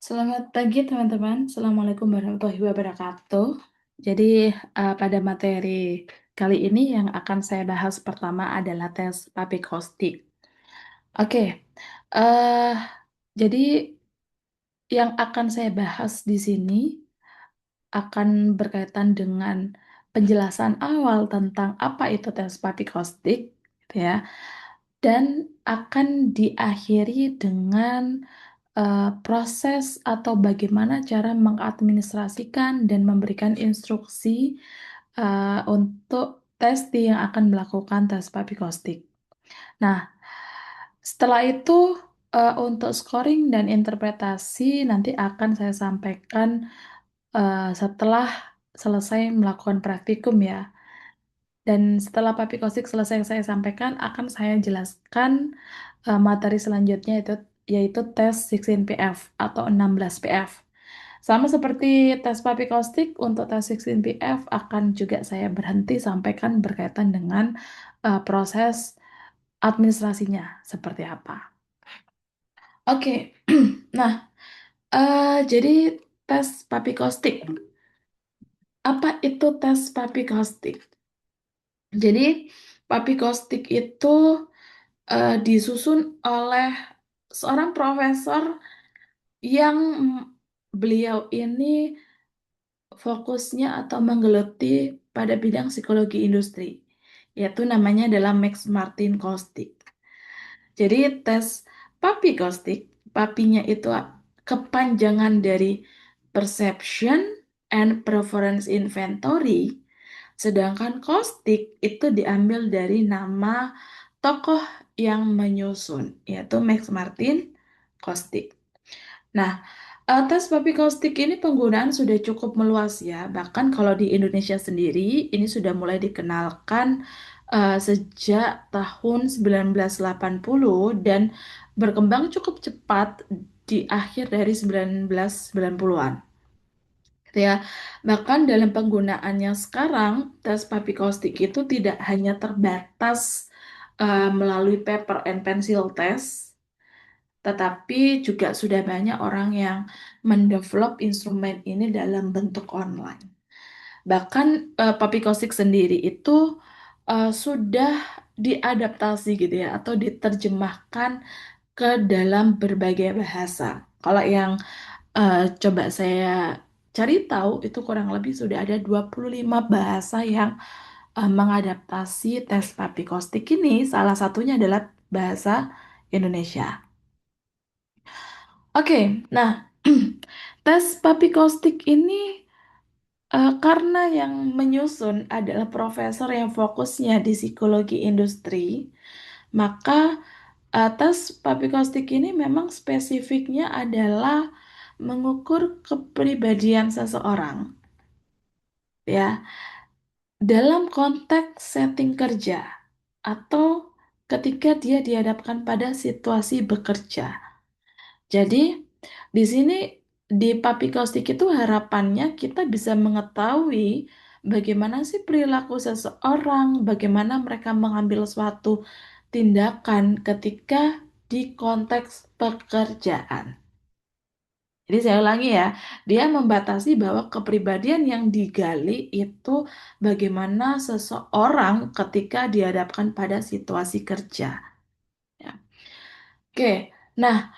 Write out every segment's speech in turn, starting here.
Selamat pagi teman-teman. Assalamualaikum warahmatullahi wabarakatuh. Jadi pada materi kali ini yang akan saya bahas pertama adalah tes papik hostik. Oke, eh jadi yang akan saya bahas di sini akan berkaitan dengan penjelasan awal tentang apa itu tes papik hostik, gitu ya, dan akan diakhiri dengan proses atau bagaimana cara mengadministrasikan dan memberikan instruksi untuk testi yang akan melakukan tes papikostik. Nah, setelah itu untuk scoring dan interpretasi nanti akan saya sampaikan setelah selesai melakukan praktikum ya. Dan setelah papikostik selesai saya sampaikan, akan saya jelaskan materi selanjutnya yaitu tes 16PF atau 16PF. Sama seperti tes papikostik, untuk tes 16PF akan juga saya berhenti sampaikan berkaitan dengan proses administrasinya seperti apa. Oke, nah jadi tes papikostik. Apa itu tes papikostik? Jadi papikostik itu disusun oleh seorang profesor yang beliau ini fokusnya atau menggeluti pada bidang psikologi industri, yaitu namanya adalah Max Martin Kostik. Jadi tes papi Kostik, papinya itu kepanjangan dari Perception and Preference Inventory, sedangkan Kostik itu diambil dari nama tokoh yang menyusun, yaitu Max Martin Kostik. Nah, tes babi kaustik ini penggunaan sudah cukup meluas ya. Bahkan kalau di Indonesia sendiri, ini sudah mulai dikenalkan sejak tahun 1980 dan berkembang cukup cepat di akhir dari 1990-an. Gitu ya. Bahkan dalam penggunaannya sekarang, tes babi kaustik itu tidak hanya terbatas melalui paper and pencil test, tetapi juga sudah banyak orang yang mendevelop instrumen ini dalam bentuk online. Bahkan Papikosik sendiri itu sudah diadaptasi gitu ya, atau diterjemahkan ke dalam berbagai bahasa. Kalau yang coba saya cari tahu, itu kurang lebih sudah ada 25 bahasa yang mengadaptasi tes Papikostik ini. Salah satunya adalah bahasa Indonesia. Oke, nah tes papikostik ini karena yang menyusun adalah profesor yang fokusnya di psikologi industri, maka tes papikostik ini memang spesifiknya adalah mengukur kepribadian seseorang, ya, dalam konteks setting kerja atau ketika dia dihadapkan pada situasi bekerja. Jadi, di sini di Papikostik itu harapannya kita bisa mengetahui bagaimana sih perilaku seseorang, bagaimana mereka mengambil suatu tindakan ketika di konteks pekerjaan. Jadi saya ulangi ya, dia membatasi bahwa kepribadian yang digali itu bagaimana seseorang ketika dihadapkan pada situasi kerja. Ya. Oke, nah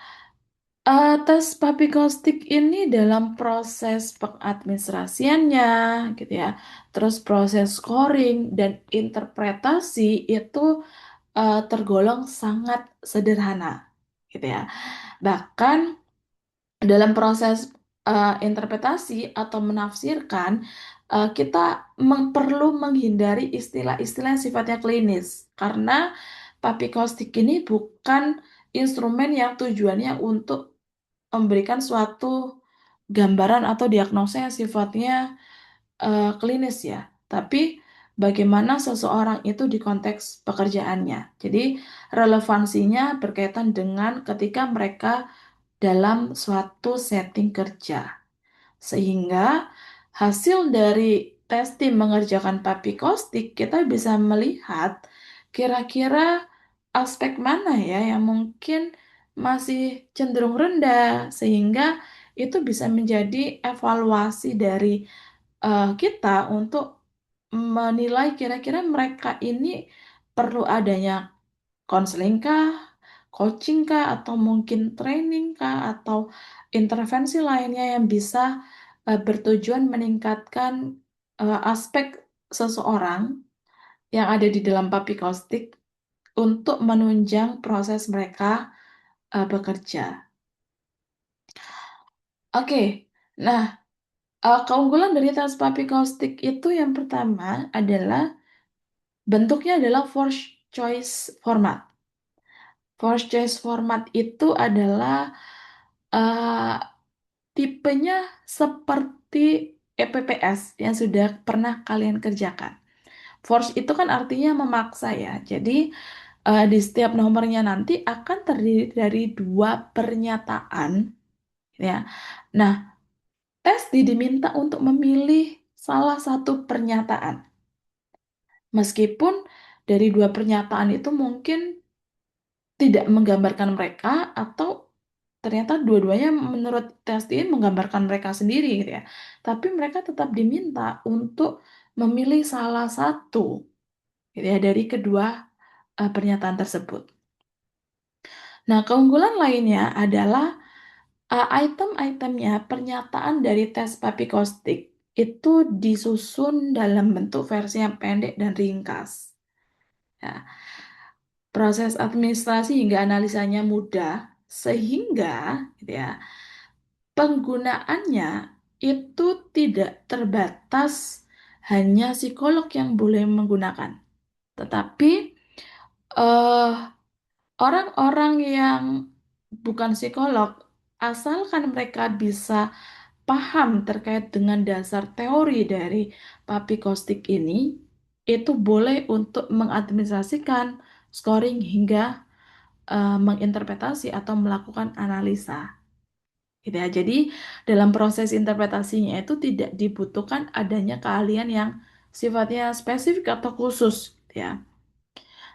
tes papikostik ini dalam proses pengadministrasiannya, gitu ya, terus proses scoring dan interpretasi itu tergolong sangat sederhana, gitu ya. Bahkan dalam proses interpretasi atau menafsirkan, kita perlu menghindari istilah-istilah yang sifatnya klinis, karena papikostik ini bukan instrumen yang tujuannya untuk memberikan suatu gambaran atau diagnosa yang sifatnya klinis ya, tapi bagaimana seseorang itu di konteks pekerjaannya. Jadi relevansinya berkaitan dengan ketika mereka dalam suatu setting kerja. Sehingga hasil dari testing mengerjakan papikostik, kita bisa melihat kira-kira aspek mana ya yang mungkin masih cenderung rendah, sehingga itu bisa menjadi evaluasi dari kita untuk menilai kira-kira mereka ini perlu adanya konseling kah, coaching kah, atau mungkin training kah, atau intervensi lainnya yang bisa bertujuan meningkatkan aspek seseorang yang ada di dalam puppy caustic untuk menunjang proses mereka bekerja. Oke, nah keunggulan dari tes puppy caustic itu yang pertama adalah bentuknya adalah force choice format. Force choice format itu adalah eh, tipenya seperti EPPS yang sudah pernah kalian kerjakan. Force itu kan artinya memaksa ya. Jadi di setiap nomornya nanti akan terdiri dari dua pernyataan ya. Nah, testi diminta untuk memilih salah satu pernyataan. Meskipun dari dua pernyataan itu mungkin tidak menggambarkan mereka atau ternyata dua-duanya menurut tes ini menggambarkan mereka sendiri gitu ya. Tapi mereka tetap diminta untuk memilih salah satu gitu ya dari kedua pernyataan tersebut. Nah, keunggulan lainnya adalah item-itemnya pernyataan dari tes papikostik itu disusun dalam bentuk versi yang pendek dan ringkas. Ya, proses administrasi hingga analisanya mudah sehingga gitu ya, penggunaannya itu tidak terbatas hanya psikolog yang boleh menggunakan, tetapi eh, orang-orang yang bukan psikolog, asalkan mereka bisa paham terkait dengan dasar teori dari papikostik ini, itu boleh untuk mengadministrasikan scoring hingga menginterpretasi atau melakukan analisa. Gitu ya. Jadi dalam proses interpretasinya itu tidak dibutuhkan adanya keahlian yang sifatnya spesifik atau khusus, gitu ya.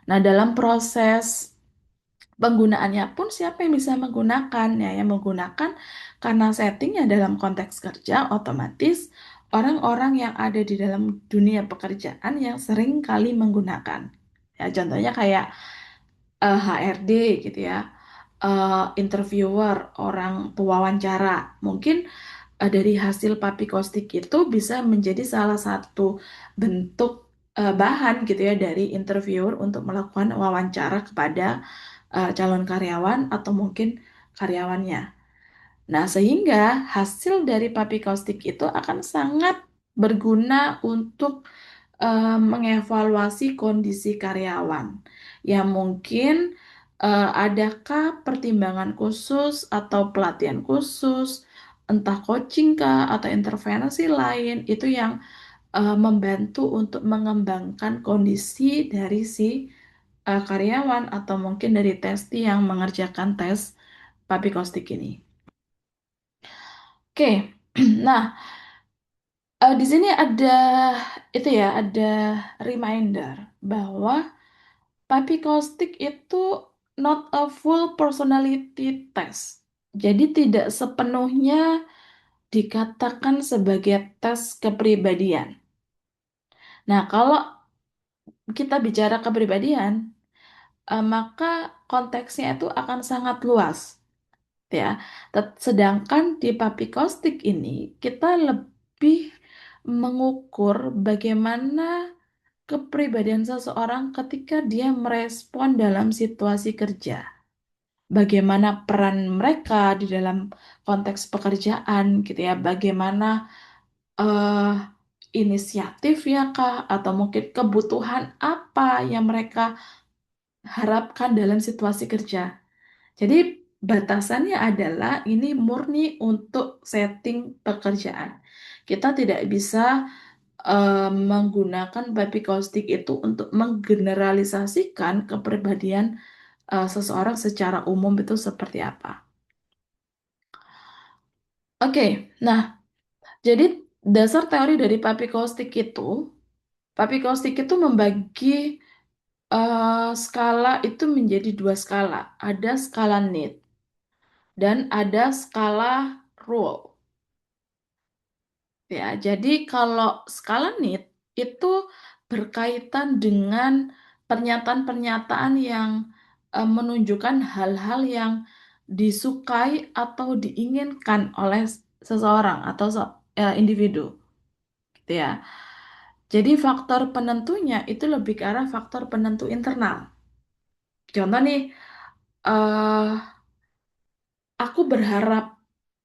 Nah, dalam proses penggunaannya pun siapa yang bisa menggunakan ya, yang menggunakan karena settingnya dalam konteks kerja otomatis orang-orang yang ada di dalam dunia pekerjaan yang sering kali menggunakan. Ya, contohnya kayak HRD gitu ya, interviewer, orang pewawancara. Mungkin dari hasil papikostik itu bisa menjadi salah satu bentuk bahan gitu ya dari interviewer untuk melakukan wawancara kepada calon karyawan atau mungkin karyawannya. Nah, sehingga hasil dari papikostik itu akan sangat berguna untuk mengevaluasi kondisi karyawan. Ya mungkin adakah pertimbangan khusus atau pelatihan khusus, entah coaching kah atau intervensi lain itu yang membantu untuk mengembangkan kondisi dari si karyawan atau mungkin dari testi yang mengerjakan tes papikostik ini. Oke, nah di sini ada itu ya, ada reminder bahwa papikostik itu not a full personality test. Jadi tidak sepenuhnya dikatakan sebagai tes kepribadian. Nah, kalau kita bicara kepribadian, maka konteksnya itu akan sangat luas, ya. Sedangkan di papikostik ini kita lebih mengukur bagaimana kepribadian seseorang ketika dia merespon dalam situasi kerja. Bagaimana peran mereka di dalam konteks pekerjaan gitu ya. Bagaimana eh, inisiatif ya kah atau mungkin kebutuhan apa yang mereka harapkan dalam situasi kerja. Jadi batasannya adalah ini murni untuk setting pekerjaan. Kita tidak bisa menggunakan baby caustic itu untuk menggeneralisasikan kepribadian seseorang secara umum itu seperti apa. Oke, nah jadi dasar teori dari papi caustic itu membagi skala itu menjadi dua skala. Ada skala need dan ada skala rule. Ya, jadi kalau skala need itu berkaitan dengan pernyataan-pernyataan yang menunjukkan hal-hal yang disukai atau diinginkan oleh seseorang atau individu, gitu ya. Jadi faktor penentunya itu lebih ke arah faktor penentu internal. Contoh nih, eh aku berharap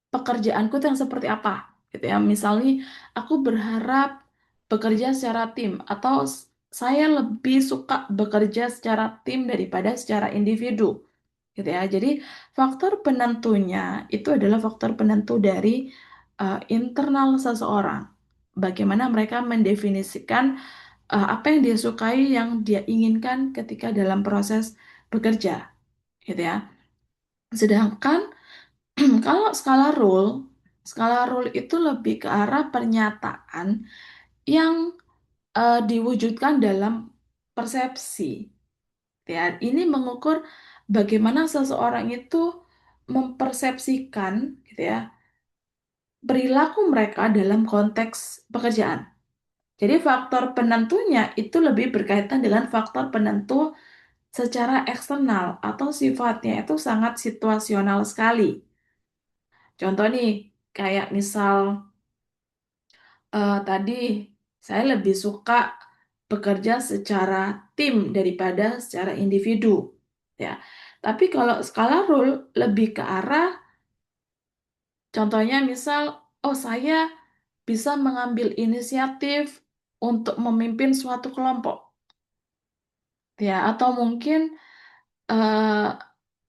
pekerjaanku itu yang seperti apa gitu ya. Misalnya aku berharap bekerja secara tim atau saya lebih suka bekerja secara tim daripada secara individu gitu ya. Jadi faktor penentunya itu adalah faktor penentu dari internal seseorang. Bagaimana mereka mendefinisikan apa yang dia sukai, yang dia inginkan ketika dalam proses bekerja gitu ya. Sedangkan kalau skala rule itu lebih ke arah pernyataan yang diwujudkan dalam persepsi. Ya, ini mengukur bagaimana seseorang itu mempersepsikan, gitu ya, perilaku mereka dalam konteks pekerjaan. Jadi faktor penentunya itu lebih berkaitan dengan faktor penentu secara eksternal atau sifatnya itu sangat situasional sekali. Contoh nih, kayak misal tadi saya lebih suka bekerja secara tim daripada secara individu, ya. Tapi kalau skala rule lebih ke arah, contohnya misal, oh saya bisa mengambil inisiatif untuk memimpin suatu kelompok, ya. Atau mungkin eh,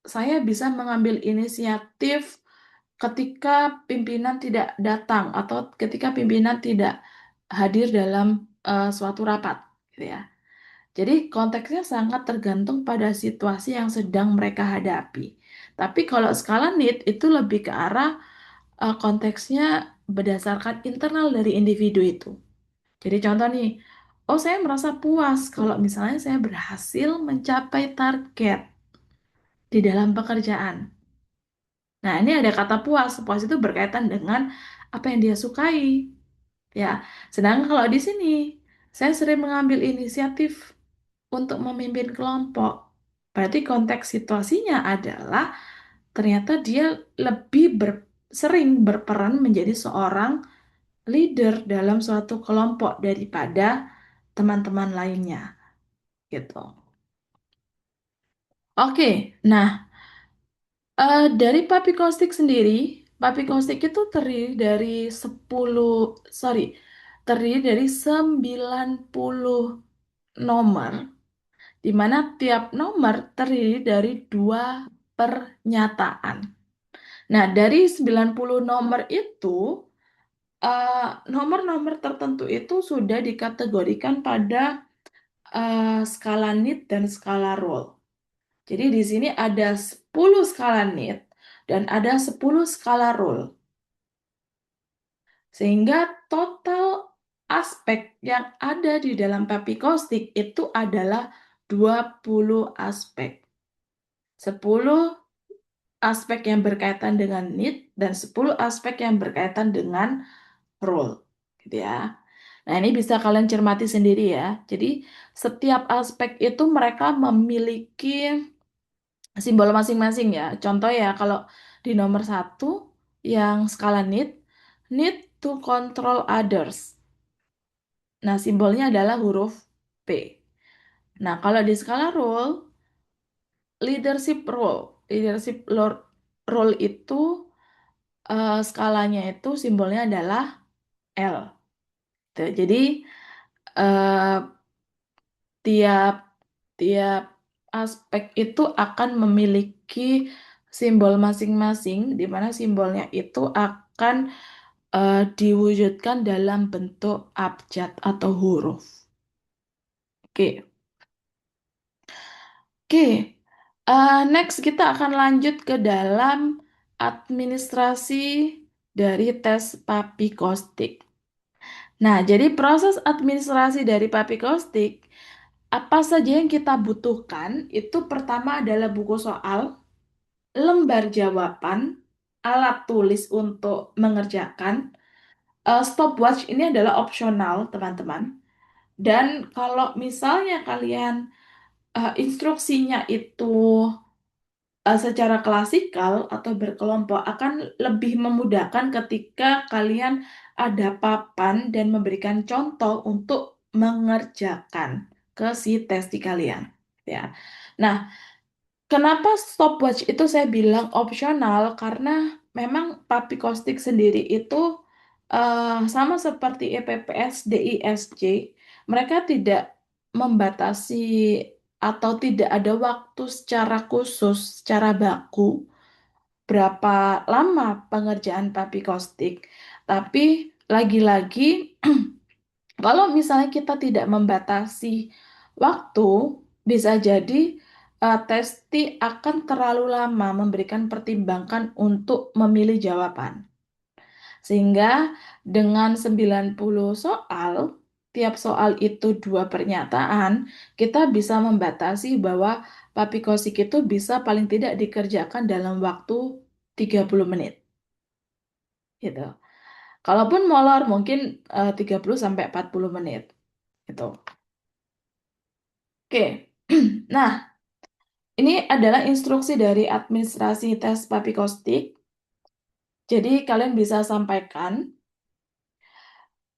saya bisa mengambil inisiatif ketika pimpinan tidak datang atau ketika pimpinan tidak hadir dalam suatu rapat, gitu ya. Jadi konteksnya sangat tergantung pada situasi yang sedang mereka hadapi. Tapi kalau skala need itu lebih ke arah konteksnya berdasarkan internal dari individu itu. Jadi contoh nih, oh saya merasa puas kalau misalnya saya berhasil mencapai target di dalam pekerjaan. Nah, ini ada kata puas. Puas itu berkaitan dengan apa yang dia sukai, ya. Sedangkan kalau di sini, saya sering mengambil inisiatif untuk memimpin kelompok. Berarti konteks situasinya adalah ternyata dia lebih sering berperan menjadi seorang leader dalam suatu kelompok daripada teman-teman lainnya, gitu. Oke, nah dari Papi Kostik sendiri, Papi Kostik itu terdiri dari 10, sorry, terdiri dari 90 nomor, di mana tiap nomor terdiri dari dua pernyataan. Nah, dari 90 nomor itu, eh, nomor-nomor tertentu itu sudah dikategorikan pada skala need dan skala roll. Jadi di sini ada 10 skala need dan ada 10 skala roll. Sehingga total aspek yang ada di dalam papikostik itu adalah 20 aspek. 10 aspek yang berkaitan dengan need dan 10 aspek yang berkaitan dengan role, gitu ya. Nah, ini bisa kalian cermati sendiri ya. Jadi, setiap aspek itu mereka memiliki simbol masing-masing ya. Contoh ya, kalau di nomor satu yang skala need to control others. Nah, simbolnya adalah huruf P. Nah, kalau di skala role, leadership role. Role itu skalanya itu simbolnya adalah L. Tuh, jadi eh, tiap tiap aspek itu akan memiliki simbol masing-masing, di mana simbolnya itu akan diwujudkan dalam bentuk abjad atau huruf. Oke, oke. Next kita akan lanjut ke dalam administrasi dari tes papikostik. Nah, jadi proses administrasi dari papikostik, apa saja yang kita butuhkan? Itu pertama adalah buku soal, lembar jawaban, alat tulis untuk mengerjakan, stopwatch ini adalah opsional, teman-teman. Dan kalau misalnya kalian instruksinya itu secara klasikal atau berkelompok akan lebih memudahkan ketika kalian ada papan dan memberikan contoh untuk mengerjakan ke si testi kalian. Ya. Nah, kenapa stopwatch itu saya bilang opsional? Karena memang Papikostik sendiri itu sama seperti EPPS, DISC, mereka tidak membatasi atau tidak ada waktu secara khusus, secara baku, berapa lama pengerjaan Papikostik. Tapi lagi-lagi, kalau misalnya kita tidak membatasi waktu, bisa jadi testi akan terlalu lama memberikan pertimbangan untuk memilih jawaban. Sehingga dengan 90 soal, tiap soal itu dua pernyataan, kita bisa membatasi bahwa papikosik itu bisa paling tidak dikerjakan dalam waktu 30 menit. Gitu. Kalaupun molor mungkin 30 sampai 40 menit. Gitu. Oke. Nah, ini adalah instruksi dari administrasi tes papikostik. Jadi kalian bisa sampaikan,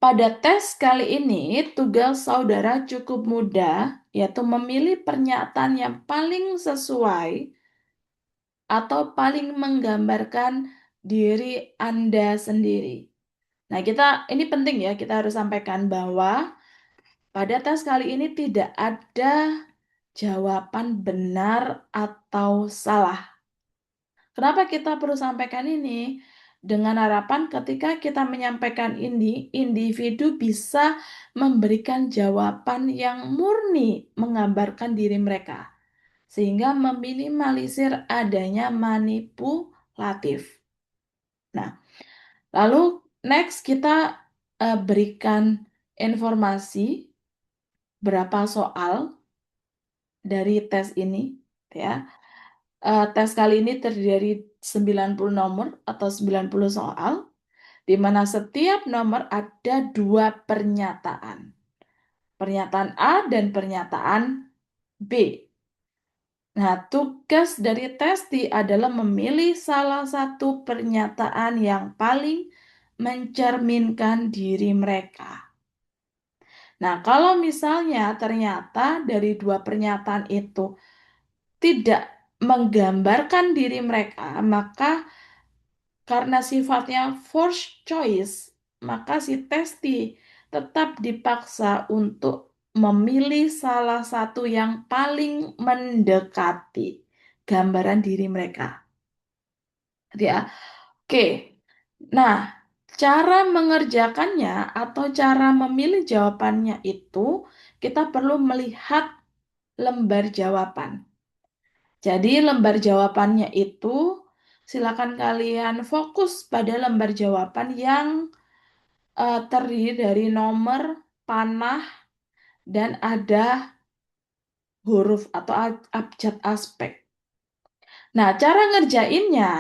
pada tes kali ini tugas saudara cukup mudah, yaitu memilih pernyataan yang paling sesuai atau paling menggambarkan diri Anda sendiri. Nah, ini penting ya, kita harus sampaikan bahwa pada tes kali ini tidak ada jawaban benar atau salah. Kenapa kita perlu sampaikan ini? Dengan harapan ketika kita menyampaikan ini, individu bisa memberikan jawaban yang murni menggambarkan diri mereka, sehingga meminimalisir adanya manipulatif. Nah, lalu next kita berikan informasi berapa soal dari tes ini, ya. Tes kali ini terdiri dari 90 nomor atau 90 soal, di mana setiap nomor ada dua pernyataan. Pernyataan A dan pernyataan B. Nah, tugas dari testi adalah memilih salah satu pernyataan yang paling mencerminkan diri mereka. Nah, kalau misalnya ternyata dari dua pernyataan itu tidak menggambarkan diri mereka, maka karena sifatnya forced choice, maka si testi tetap dipaksa untuk memilih salah satu yang paling mendekati gambaran diri mereka. Ya, oke. Nah, cara mengerjakannya atau cara memilih jawabannya itu kita perlu melihat lembar jawaban. Jadi lembar jawabannya itu silakan kalian fokus pada lembar jawaban yang terdiri dari nomor, panah, dan ada huruf atau abjad aspek. Nah, cara ngerjainnya,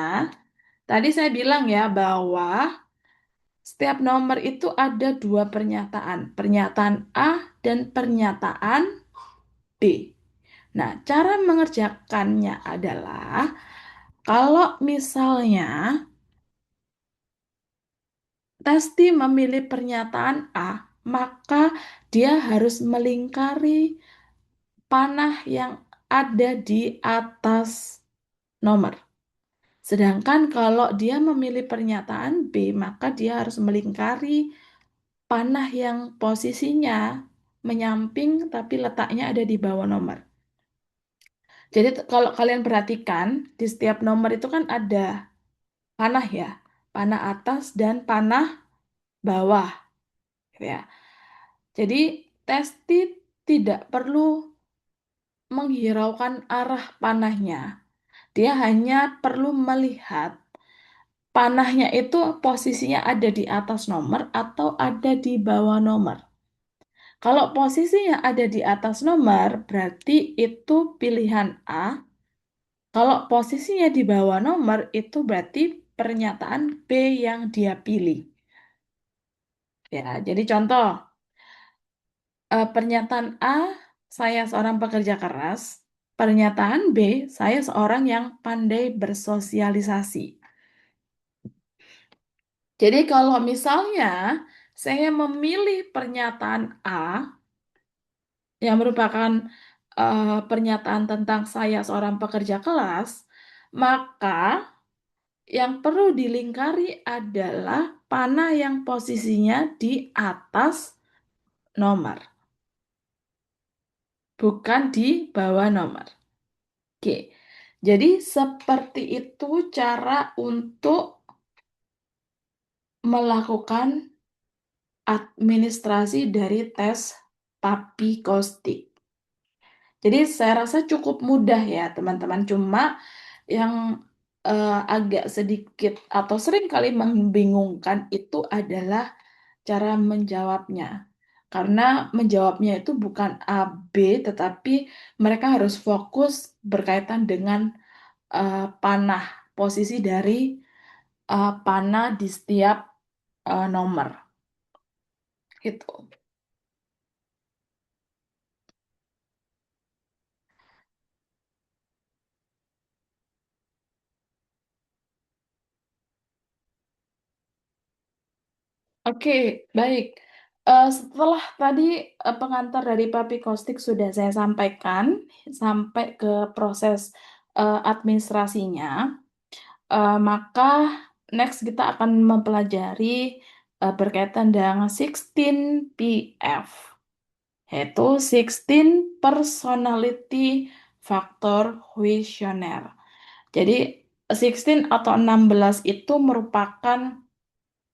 tadi saya bilang ya bahwa setiap nomor itu ada dua pernyataan, pernyataan A dan pernyataan B. Nah, cara mengerjakannya adalah kalau misalnya Testi memilih pernyataan A, maka dia harus melingkari panah yang ada di atas nomor. Sedangkan kalau dia memilih pernyataan B, maka dia harus melingkari panah yang posisinya menyamping tapi letaknya ada di bawah nomor. Jadi kalau kalian perhatikan, di setiap nomor itu kan ada panah ya, panah atas dan panah bawah, ya. Jadi testi tidak perlu menghiraukan arah panahnya. Dia hanya perlu melihat panahnya itu posisinya ada di atas nomor atau ada di bawah nomor. Kalau posisinya ada di atas nomor, berarti itu pilihan A. Kalau posisinya di bawah nomor, itu berarti pernyataan B yang dia pilih. Ya, jadi contoh, pernyataan A, saya seorang pekerja keras. Pernyataan B, saya seorang yang pandai bersosialisasi. Jadi kalau misalnya saya memilih pernyataan A yang merupakan pernyataan tentang saya seorang pekerja kelas, maka yang perlu dilingkari adalah panah yang posisinya di atas nomor, bukan di bawah nomor. Oke, jadi seperti itu cara untuk melakukan administrasi dari tes Papi Kostik. Jadi saya rasa cukup mudah ya teman-teman. Cuma yang agak sedikit atau sering kali membingungkan itu adalah cara menjawabnya. Karena menjawabnya itu bukan A, B, tetapi mereka harus fokus berkaitan dengan panah, posisi dari panah di setiap nomor. Gitu. Oke, baik. Setelah tadi pengantar dari Papi Kostik sudah saya sampaikan sampai ke proses administrasinya, maka next kita akan mempelajari berkaitan dengan 16 PF, yaitu 16 Personality Factor Questionnaire. Jadi 16 atau 16 itu merupakan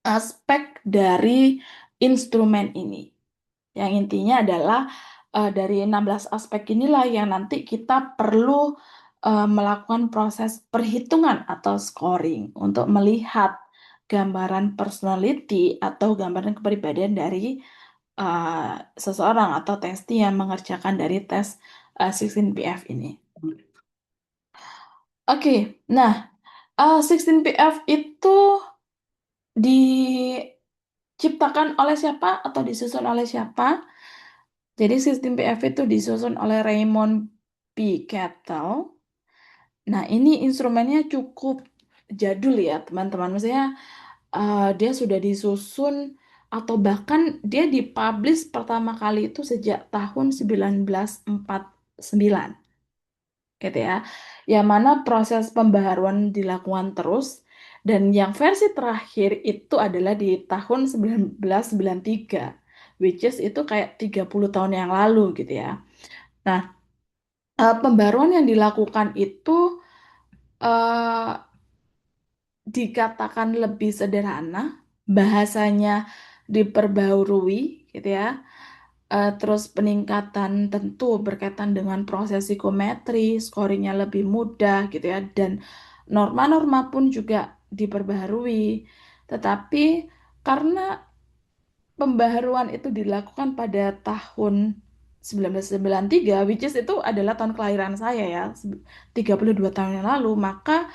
aspek dari instrumen ini. Yang intinya adalah dari 16 aspek inilah yang nanti kita perlu melakukan proses perhitungan atau scoring untuk melihat gambaran personality atau gambaran kepribadian dari seseorang atau testi yang mengerjakan dari tes 16 PF ini. Oke, nah 16 PF itu diciptakan oleh siapa atau disusun oleh siapa? Jadi sistem PF itu disusun oleh Raymond P. Kettle. Nah, ini instrumennya cukup jadul ya, teman-teman. Maksudnya dia sudah disusun atau bahkan dia dipublish pertama kali itu sejak tahun 1949, gitu ya. Yang mana proses pembaharuan dilakukan terus dan yang versi terakhir itu adalah di tahun 1993, which is itu kayak 30 tahun yang lalu gitu ya. Nah, pembaruan yang dilakukan itu eh, dikatakan lebih sederhana, bahasanya diperbaharui gitu ya. Terus peningkatan tentu berkaitan dengan proses psikometri, scoringnya lebih mudah gitu ya, dan norma-norma pun juga diperbaharui. Tetapi karena pembaharuan itu dilakukan pada tahun 1993, which is itu adalah tahun kelahiran saya ya, 32 tahun yang lalu, maka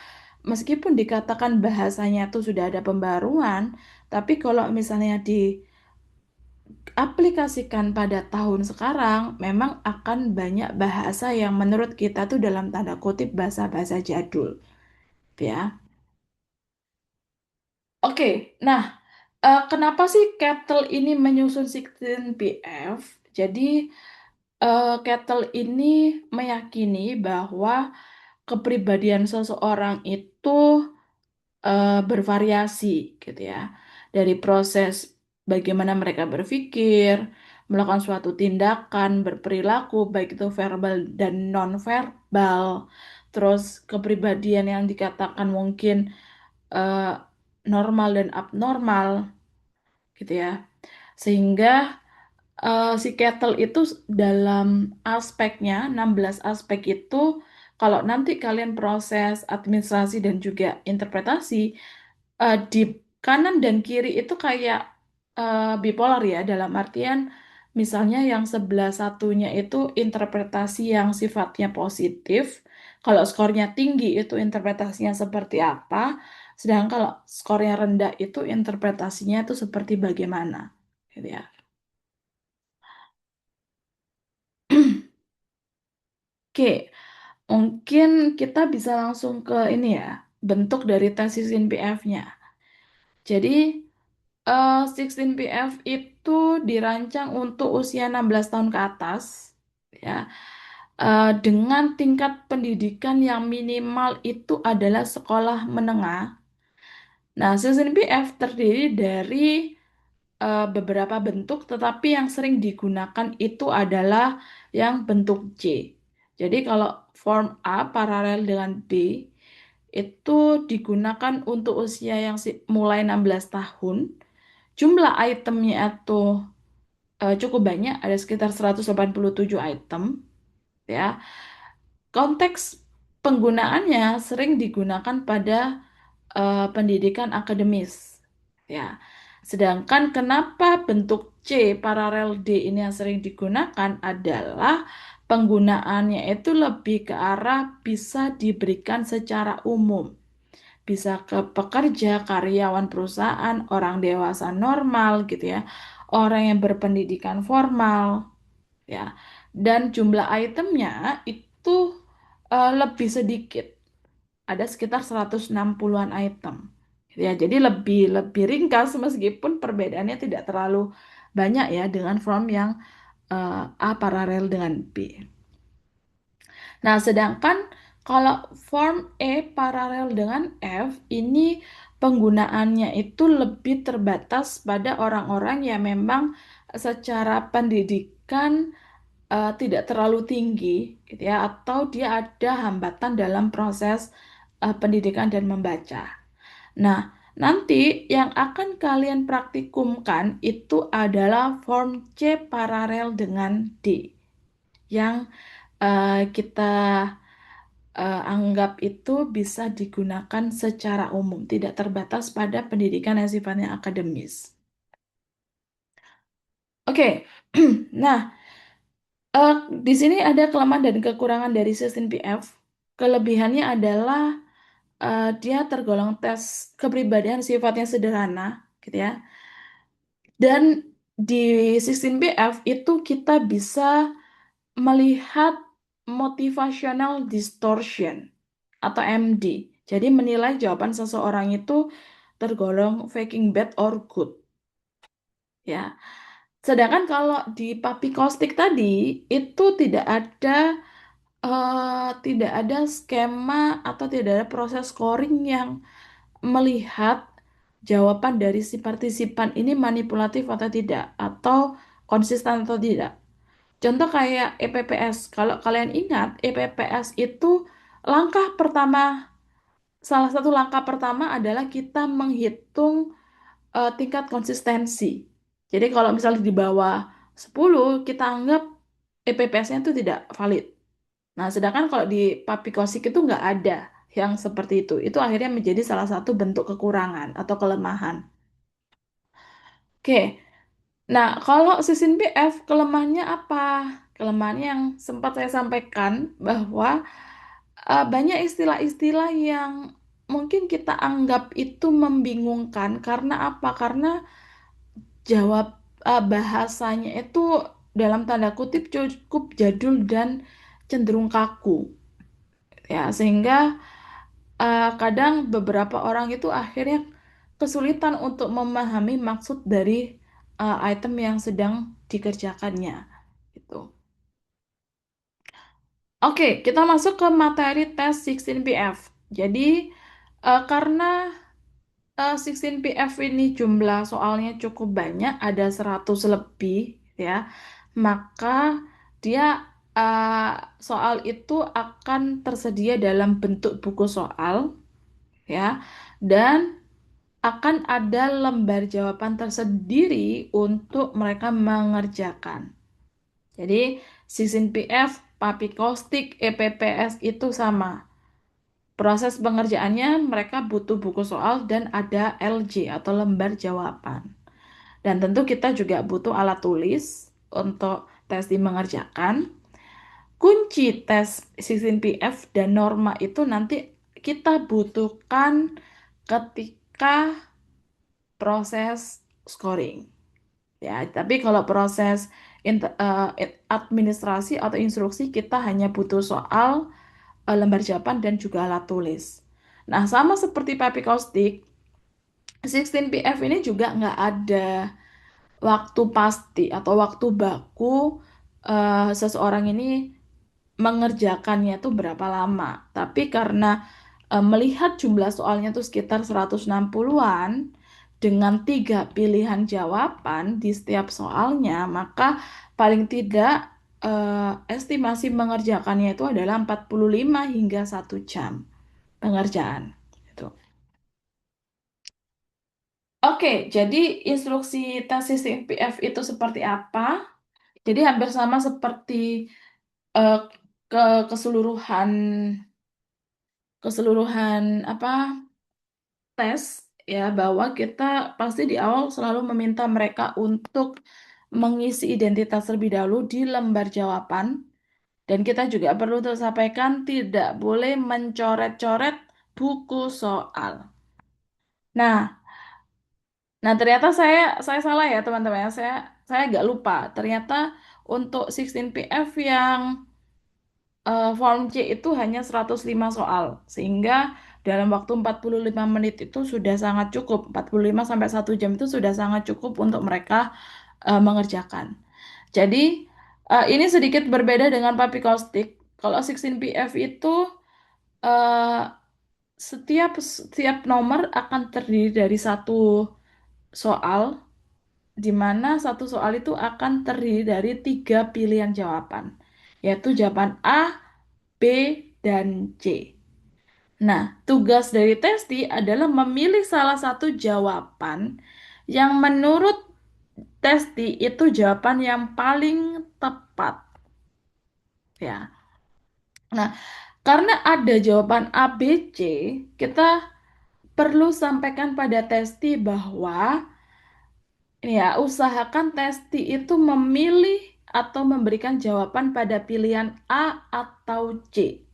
meskipun dikatakan bahasanya itu sudah ada pembaruan, tapi kalau misalnya diaplikasikan pada tahun sekarang, memang akan banyak bahasa yang menurut kita tuh dalam tanda kutip bahasa-bahasa jadul, ya. Oke, nah kenapa sih Kettle ini menyusun 16 PF? Jadi Kettle ini meyakini bahwa kepribadian seseorang itu bervariasi gitu ya. Dari proses bagaimana mereka berpikir, melakukan suatu tindakan, berperilaku, baik itu verbal dan non-verbal. Terus kepribadian yang dikatakan mungkin eh, normal dan abnormal gitu ya. Sehingga si Kettle itu dalam aspeknya, 16 aspek itu, kalau nanti kalian proses administrasi dan juga interpretasi, di kanan dan kiri itu kayak bipolar ya, dalam artian misalnya yang sebelah satunya itu interpretasi yang sifatnya positif, Kalau skornya tinggi itu interpretasinya seperti apa, sedangkan kalau skornya rendah itu interpretasinya itu seperti bagaimana, gitu ya. Oke, mungkin kita bisa langsung ke ini ya, bentuk dari tes 16PF-nya. Jadi, 16PF itu dirancang untuk usia 16 tahun ke atas, ya, dengan tingkat pendidikan yang minimal itu adalah sekolah menengah. Nah, 16PF terdiri dari beberapa bentuk, tetapi yang sering digunakan itu adalah yang bentuk C. Jadi kalau form A paralel dengan B itu digunakan untuk usia yang mulai 16 tahun. Jumlah itemnya itu cukup banyak, ada sekitar 187 item, ya. Konteks penggunaannya sering digunakan pada pendidikan akademis. Ya. Sedangkan kenapa bentuk C paralel D ini yang sering digunakan adalah penggunaannya itu lebih ke arah bisa diberikan secara umum. Bisa ke pekerja, karyawan perusahaan, orang dewasa normal gitu ya. Orang yang berpendidikan formal ya. Dan jumlah itemnya itu lebih sedikit, ada sekitar 160-an item. Ya, jadi lebih lebih ringkas meskipun perbedaannya tidak terlalu banyak ya dengan form yang A paralel dengan B. Nah, sedangkan kalau form E paralel dengan F ini penggunaannya itu lebih terbatas pada orang-orang yang memang secara pendidikan tidak terlalu tinggi gitu ya, atau dia ada hambatan dalam proses pendidikan dan membaca. Nah, nanti yang akan kalian praktikumkan itu adalah form C paralel dengan D yang kita anggap itu bisa digunakan secara umum, tidak terbatas pada pendidikan yang sifatnya akademis. Oke, nah, Eh, di sini ada kelemahan dan kekurangan dari sistem PF. Kelebihannya adalah dia tergolong tes kepribadian sifatnya sederhana, gitu ya. Dan di sistem PF itu kita bisa melihat motivational distortion atau MD. Jadi menilai jawaban seseorang itu tergolong faking bad or good, ya. Sedangkan kalau di Papi Kostik tadi itu tidak ada skema atau tidak ada proses scoring yang melihat jawaban dari si partisipan ini manipulatif atau tidak, atau konsisten atau tidak. Contoh kayak EPPS. Kalau kalian ingat, EPPS itu langkah pertama, salah satu langkah pertama adalah kita menghitung tingkat konsistensi. Jadi kalau misalnya di bawah 10, kita anggap EPPS-nya itu tidak valid. Nah, sedangkan kalau di papikosik itu nggak ada yang seperti itu. Itu akhirnya menjadi salah satu bentuk kekurangan atau kelemahan. Oke, nah kalau sistem PF kelemahannya apa? Kelemahannya yang sempat saya sampaikan bahwa banyak istilah-istilah yang mungkin kita anggap itu membingungkan. Karena apa? Karena jawab bahasanya itu dalam tanda kutip cukup jadul dan cenderung kaku. Ya, sehingga kadang beberapa orang itu akhirnya kesulitan untuk memahami maksud dari item yang sedang dikerjakannya. Gitu. Oke, kita masuk ke materi tes 16PF. Jadi, karena 16PF ini jumlah soalnya cukup banyak, ada 100 lebih, ya, maka dia uh, soal itu akan tersedia dalam bentuk buku soal, ya, dan akan ada lembar jawaban tersendiri untuk mereka mengerjakan. Jadi, sistem PF, Papikostik, EPPS itu sama. Proses pengerjaannya mereka butuh buku soal dan ada LJ atau lembar jawaban. Dan tentu kita juga butuh alat tulis untuk tes mengerjakan. kunci tes 16PF dan norma itu nanti kita butuhkan ketika proses scoring. Ya, tapi kalau proses administrasi atau instruksi kita hanya butuh soal, lembar jawaban dan juga alat tulis. Nah, sama seperti Papi Caustic, 16PF ini juga nggak ada waktu pasti atau waktu baku seseorang ini mengerjakannya tuh berapa lama. Tapi karena melihat jumlah soalnya tuh sekitar 160-an dengan 3 pilihan jawaban di setiap soalnya, maka paling tidak estimasi mengerjakannya itu adalah 45 hingga 1 jam pengerjaan. Gitu. Oke, jadi instruksi tes sistem PF itu seperti apa? Jadi hampir sama seperti eh, ke keseluruhan keseluruhan apa tes, ya, bahwa kita pasti di awal selalu meminta mereka untuk mengisi identitas terlebih dahulu di lembar jawaban, dan kita juga perlu tersampaikan tidak boleh mencoret-coret buku soal. Nah, ternyata saya salah ya teman-teman. Saya agak lupa. Ternyata untuk 16PF yang form C itu hanya 105 soal, sehingga dalam waktu 45 menit itu sudah sangat cukup. 45 sampai 1 jam itu sudah sangat cukup untuk mereka mengerjakan. Jadi ini sedikit berbeda dengan Papi Caustic. Kalau 16PF itu eh, setiap nomor akan terdiri dari satu soal, di mana satu soal itu akan terdiri dari 3 pilihan jawaban, yaitu jawaban A, B, dan C. Nah, tugas dari Testi adalah memilih salah satu jawaban yang menurut Testi itu jawaban yang paling tepat. Ya. Nah, karena ada jawaban A, B, C, kita perlu sampaikan pada Testi bahwa ya, usahakan Testi itu memilih atau memberikan jawaban pada pilihan A atau C.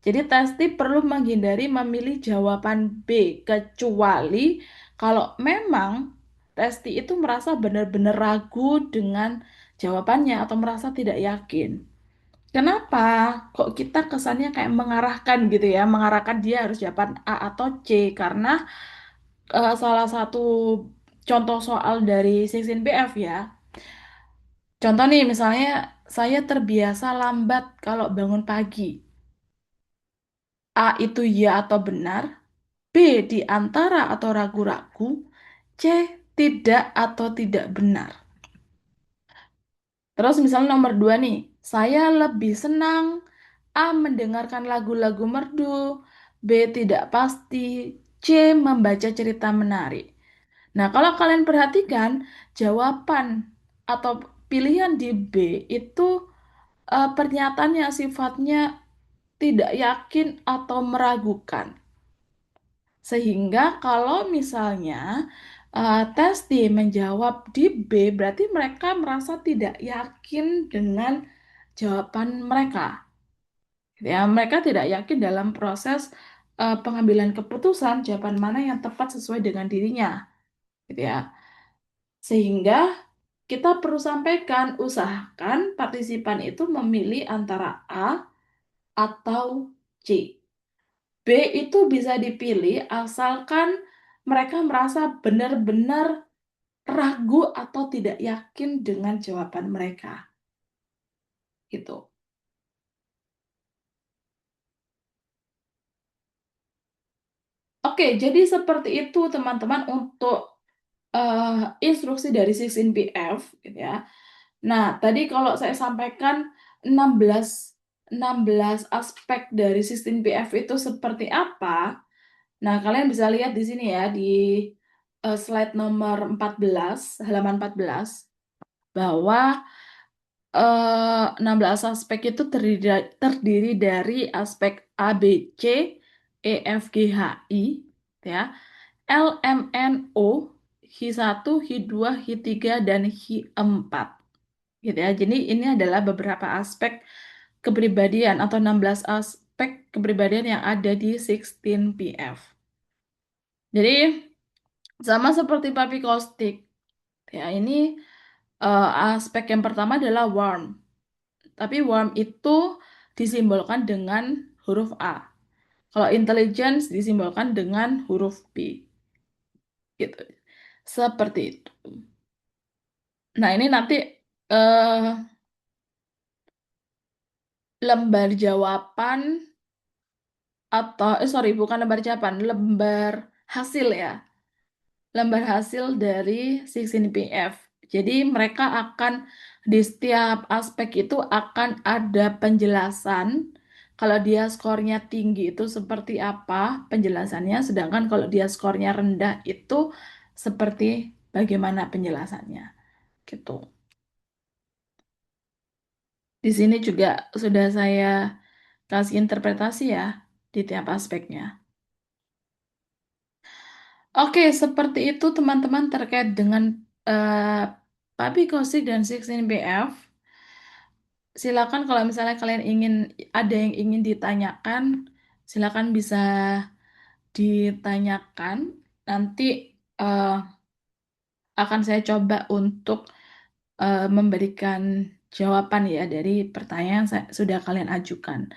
Jadi Testi perlu menghindari memilih jawaban B, kecuali kalau memang Testi itu merasa benar-benar ragu dengan jawabannya atau merasa tidak yakin. Kenapa? Kok kita kesannya kayak mengarahkan gitu ya, mengarahkan dia harus jawaban A atau C, karena salah satu contoh soal dari 16BF ya. Contoh nih, misalnya saya terbiasa lambat kalau bangun pagi. A itu ya atau benar, B di antara atau ragu-ragu, C tidak atau tidak benar. Terus misalnya nomor 2 nih, saya lebih senang A mendengarkan lagu-lagu merdu, B tidak pasti, C membaca cerita menarik. Nah, kalau kalian perhatikan, jawaban atau pilihan di B itu pernyataan yang sifatnya tidak yakin atau meragukan. Sehingga kalau misalnya Testi menjawab di B, berarti mereka merasa tidak yakin dengan jawaban mereka. Ya, mereka tidak yakin dalam proses pengambilan keputusan jawaban mana yang tepat sesuai dengan dirinya, gitu ya. Sehingga kita perlu sampaikan, usahakan partisipan itu memilih antara A atau C. B itu bisa dipilih asalkan mereka merasa benar-benar ragu atau tidak yakin dengan jawaban mereka. Gitu. Oke, jadi seperti itu teman-teman untuk eh, instruksi dari 16PF gitu ya. Nah, tadi kalau saya sampaikan 16 16 aspek dari 16PF itu seperti apa? Nah, kalian bisa lihat di sini ya di slide nomor 14, halaman 14, bahwa 16 aspek itu terdiri dari aspek A, B, C, E, F, G, H, I, ya, L, M, N, O, H1, H2, H3, dan H4. Gitu ya. Jadi ini adalah beberapa aspek kepribadian atau 16 aspek kepribadian yang ada di 16PF. Jadi sama seperti Papi Kostik. Ya, ini aspek yang pertama adalah warm. Tapi warm itu disimbolkan dengan huruf A. Kalau intelligence disimbolkan dengan huruf B. Gitu. Seperti itu. Nah, ini nanti eh, lembar jawaban atau sorry, bukan lembar jawaban, lembar hasil ya. Lembar hasil dari 16PF. Jadi mereka akan di setiap aspek itu akan ada penjelasan kalau dia skornya tinggi itu seperti apa penjelasannya, sedangkan kalau dia skornya rendah itu seperti bagaimana penjelasannya gitu. Di sini juga sudah saya kasih interpretasi ya di tiap aspeknya. Oke, seperti itu teman-teman terkait dengan Papi Kosi dan 16BF. Silakan kalau misalnya kalian ingin ada yang ingin ditanyakan, silakan bisa ditanyakan. Nanti eh, akan saya coba untuk memberikan jawaban ya dari pertanyaan yang sudah kalian ajukan.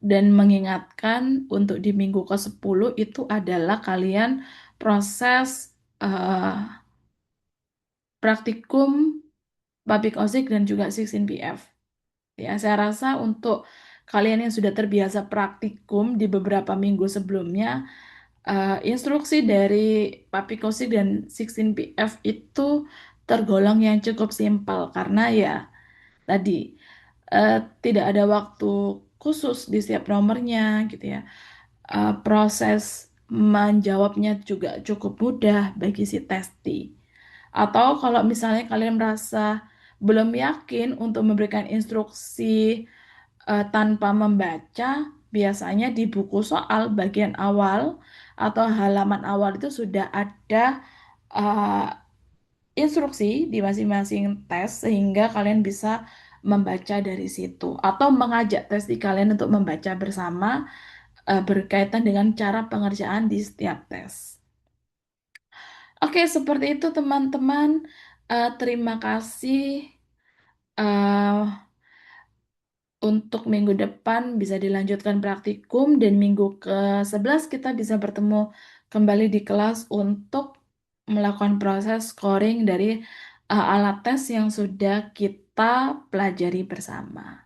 Dan mengingatkan untuk di minggu ke-10 itu adalah kalian proses eh, praktikum Babik Osik dan juga 16PF. Ya, saya rasa untuk kalian yang sudah terbiasa praktikum di beberapa minggu sebelumnya, instruksi dari Papik Osik dan 16PF itu tergolong yang cukup simpel karena ya tadi eh, tidak ada waktu khusus di setiap nomornya gitu ya. Proses menjawabnya juga cukup mudah bagi si testi. Atau kalau misalnya kalian merasa belum yakin untuk memberikan instruksi tanpa membaca, biasanya di buku soal bagian awal atau halaman awal itu sudah ada eh, instruksi di masing-masing tes sehingga kalian bisa membaca dari situ atau mengajak tes di kalian untuk membaca bersama berkaitan dengan cara pengerjaan di setiap tes. Oke, seperti itu teman-teman. Terima kasih. eh, untuk minggu depan bisa dilanjutkan praktikum dan minggu ke-11 kita bisa bertemu kembali di kelas untuk melakukan proses scoring dari alat tes yang sudah kita pelajari bersama.